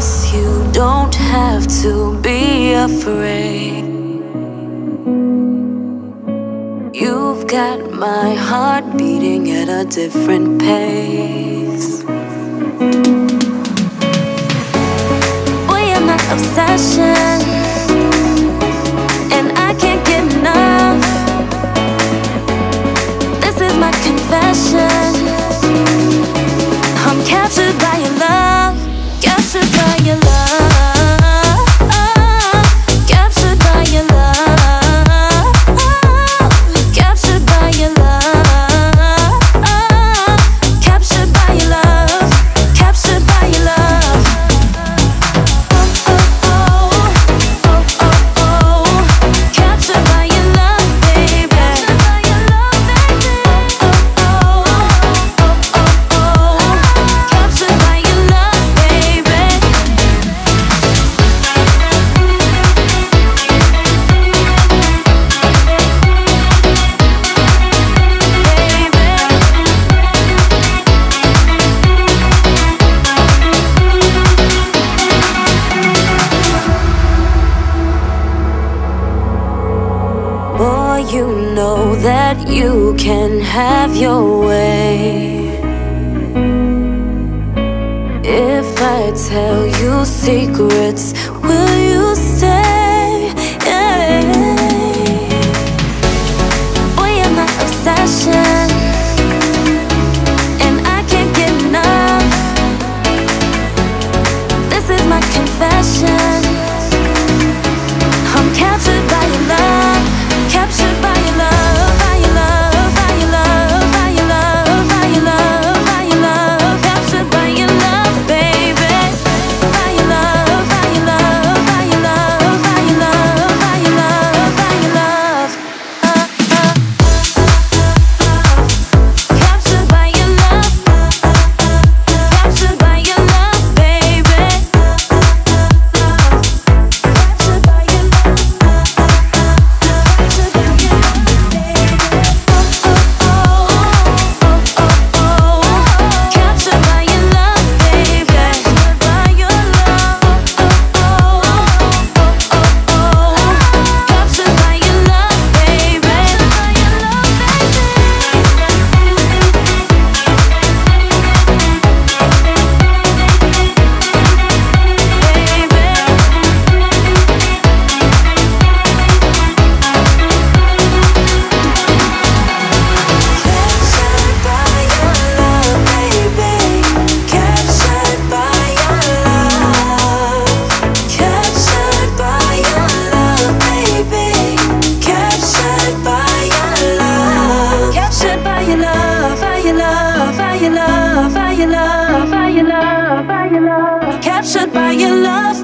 promise you don't have to be afraid. You've got my heart beating at a different pace. Boy, you're my obsession, and I can't get enough. This is my confession. I'm captured by your love, captured by your love, captured by your love, captured by your love, captured by your love, captured by your love. Captured by your love, baby. Captured by your love, baby. Boy, you know that you can have your way. If I tell you secrets, will you stay? Yeah. Boy, you're my obsession, and I can't get enough. This is my confession. I'm captured by your love, captured by your love, by your love, by your love, by your love, by your love, by your love, captured by your love, baby. By your love, by your love, by your love, by your love, by your love, by your love. Captured by your love, captured by your love, baby. Captured by your love. Captured by your love, baby. By your love. Captured by your love, baby. Captured by your love, captured by your love, baby. Captured by your love, captured by your love, by your love, by your love, by your love, by your love, by your love, by your love. Captured by your love.